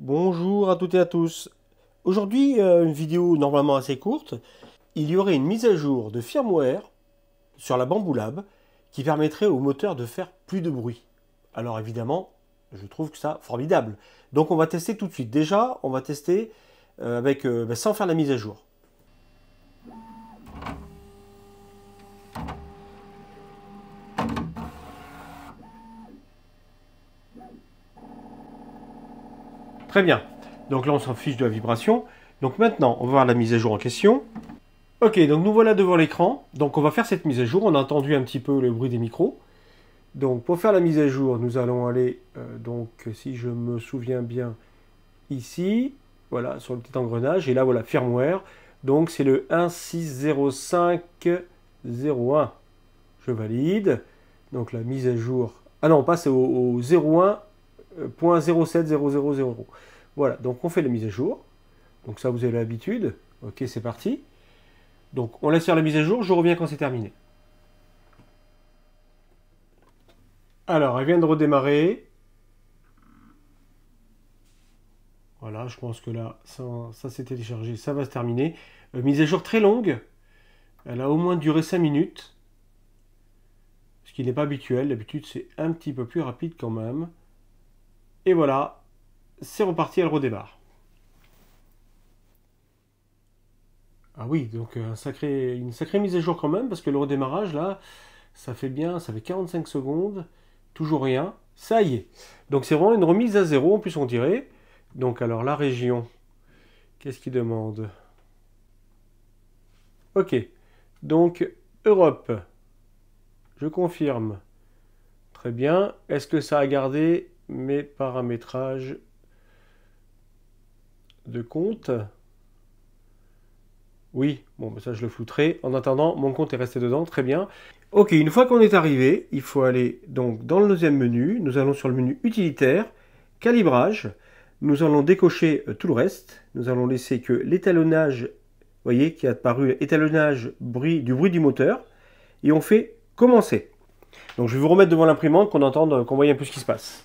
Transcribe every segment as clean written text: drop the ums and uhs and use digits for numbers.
Bonjour à toutes et à tous. Aujourd'hui, une vidéo normalement assez courte. Il y aurait une mise à jour de firmware sur la Bambu Lab qui permettrait au moteur de faire plus de bruit. Alors évidemment, je trouve que ça formidable. Donc on va tester tout de suite. Déjà, on va tester sans faire la mise à jour. Très bien. Donc là, on s'en fiche de la vibration. Donc maintenant, on va voir la mise à jour en question. Ok, donc nous voilà devant l'écran. Donc on va faire cette mise à jour. On a entendu un petit peu le bruit des micros. Donc pour faire la mise à jour, nous allons aller, donc si je me souviens bien, ici, voilà, sur le petit engrenage. Et là, voilà, firmware. Donc c'est le 160501. Je valide. Donc la mise à jour. Ah non, on passe au 01.07000. Voilà, donc on fait la mise à jour. Donc ça, vous avez l'habitude. Ok, c'est parti. Donc on laisse faire la mise à jour, je reviens quand c'est terminé. Alors, elle vient de redémarrer. Voilà, je pense que là, ça s'est téléchargé, ça va se terminer. Mise à jour très longue. Elle a au moins duré 5 minutes. Ce qui n'est pas habituel. D'habitude, c'est un petit peu plus rapide quand même. Et voilà, c'est reparti, elle redémarre. Ah oui, donc une sacrée mise à jour quand même, parce que le redémarrage, là, ça fait 45 secondes, toujours rien. Ça y est. Donc c'est vraiment une remise à zéro, en plus on dirait. Donc alors la région, qu'est-ce qu'il demande? Ok. Donc Europe, je confirme. Très bien. Est-ce que ça a gardé mes paramétrages de compte? Oui, bon, ça je le flouterai. En attendant, mon compte est resté dedans, très bien. Ok, une fois qu'on est arrivé, il faut aller donc dans le deuxième menu. Nous allons sur le menu utilitaire, calibrage. Nous allons décocher tout le reste. Nous allons laisser que l'étalonnage, vous voyez, qui a apparu, étalonnage du bruit du moteur. Et on fait commencer. Donc je vais vous remettre devant l'imprimante, qu'on entende, qu'on voit un peu ce qui se passe.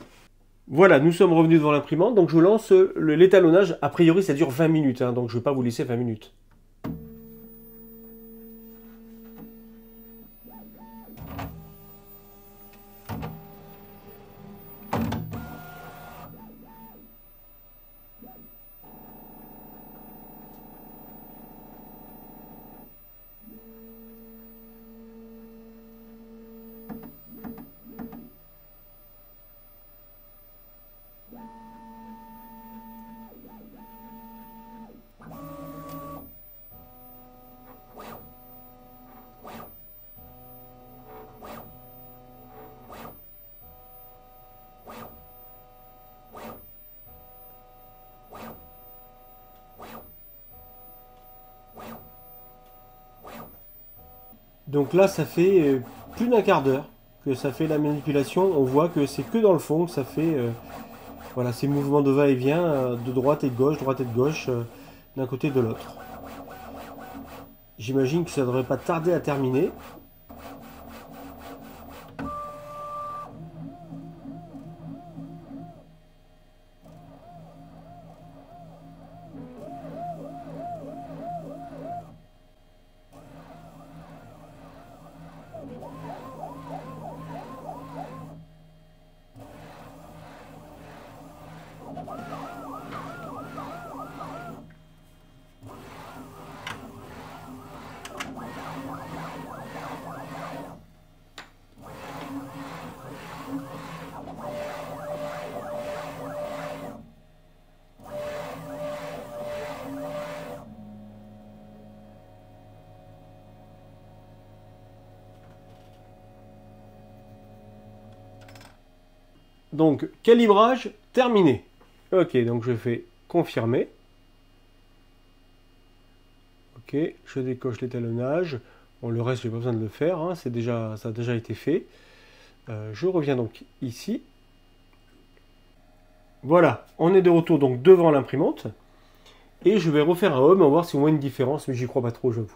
Voilà, nous sommes revenus devant l'imprimante, donc je lance l'étalonnage. A priori, ça dure 20 minutes, hein, donc je ne vais pas vous laisser 20 minutes. Donc là, ça fait plus d'un quart d'heure que ça fait la manipulation. On voit que c'est que dans le fond que ça fait voilà, ces mouvements de va-et-vient de droite et de gauche, d'un côté et de l'autre. J'imagine que ça ne devrait pas tarder à terminer. Donc, calibrage terminé. Ok, donc je fais confirmer. Ok, je décoche l'étalonnage. Bon, le reste, j'ai pas besoin de le faire, hein, ça a déjà été fait. Je reviens donc ici. Voilà, on est de retour donc devant l'imprimante. Et je vais refaire un home, on va voir si on voit une différence, mais j'y crois pas trop, j'avoue.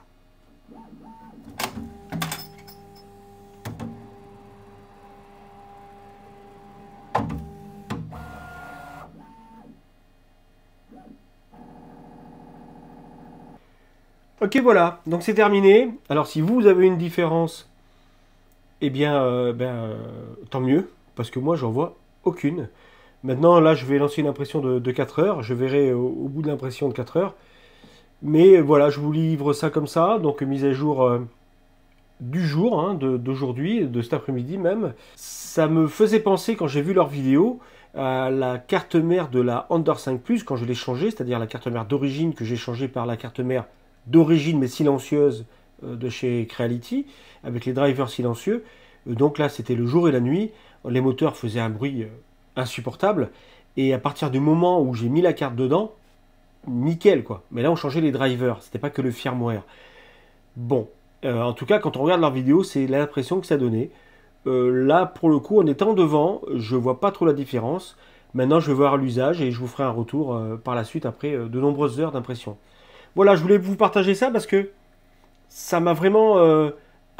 Ok, voilà, donc c'est terminé. Alors si vous avez une différence, eh bien, tant mieux, parce que moi j'en vois aucune. Maintenant, là, je vais lancer une impression de 4 heures. Je verrai au bout de l'impression de 4 heures. Mais voilà, je vous livre ça comme ça. Donc, mise à jour du jour, hein, d'aujourd'hui, de cet après-midi même. Ça me faisait penser, quand j'ai vu leur vidéo, à la carte mère de la Under 5 Plus, quand je l'ai changée, c'est-à-dire la carte mère d'origine que j'ai changée par la carte mère d'origine mais silencieuse de chez Creality, avec les drivers silencieux. Donc là, c'était le jour et la nuit. Les moteurs faisaient un bruit insupportable. Et à partir du moment où j'ai mis la carte dedans, nickel quoi. Mais là, on changeait les drivers. C'était pas que le firmware. Bon, en tout cas, quand on regarde leur vidéo, c'est l'impression que ça donnait. Là, pour le coup, en étant devant, je vois pas trop la différence. Maintenant, je vais voir l'usage et je vous ferai un retour par la suite après de nombreuses heures d'impression. Voilà, je voulais vous partager ça parce que ça m'a vraiment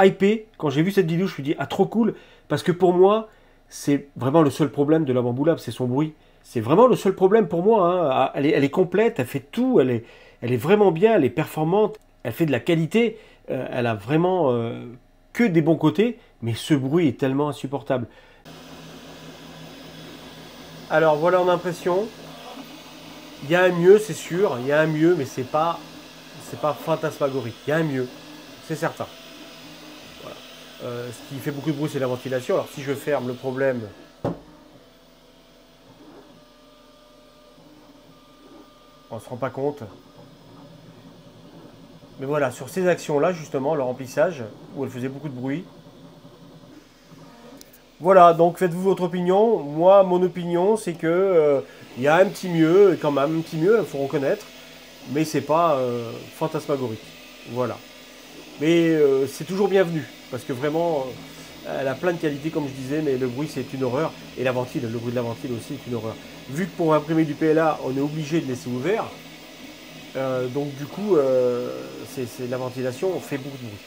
hypé. Quand j'ai vu cette vidéo, je me suis dit, ah, trop cool. Parce que pour moi, c'est vraiment le seul problème de la bamboulable, c'est son bruit. C'est vraiment le seul problème pour moi, hein. Ah, elle est complète, elle fait tout, elle est vraiment bien, elle est performante, elle fait de la qualité. Elle a vraiment que des bons côtés, mais ce bruit est tellement insupportable. Alors voilà en impression. Il y a un mieux, c'est sûr, il y a un mieux, mais c'est pas fantasmagorique. Il y a un mieux, c'est certain. Voilà. Ce qui fait beaucoup de bruit, c'est la ventilation. Alors si je ferme, le problème, on ne se rend pas compte. Mais voilà, sur ces actions-là, justement, le remplissage, où elle faisait beaucoup de bruit. Voilà, donc faites-vous votre opinion. Moi, mon opinion, c'est que il y a un petit mieux, quand même, un petit mieux, il faut reconnaître. Mais c'est pas fantasmagorique. Voilà. Mais c'est toujours bienvenu, parce que vraiment, elle a plein de qualités, comme je disais, mais le bruit, c'est une horreur. Et la ventile, le bruit de la ventile aussi est une horreur. Vu que pour imprimer du PLA, on est obligé de laisser ouvert, donc du coup, la ventilation fait beaucoup de bruit.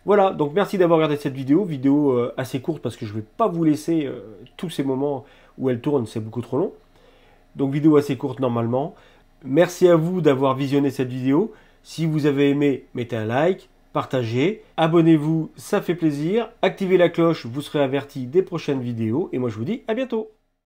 Voilà, donc merci d'avoir regardé cette vidéo assez courte parce que je ne vais pas vous laisser tous ces moments où elle tourne, c'est beaucoup trop long. Donc vidéo assez courte normalement. Merci à vous d'avoir visionné cette vidéo. Si vous avez aimé, mettez un like, partagez, abonnez-vous, ça fait plaisir. Activez la cloche, vous serez averti des prochaines vidéos. Et moi je vous dis à bientôt.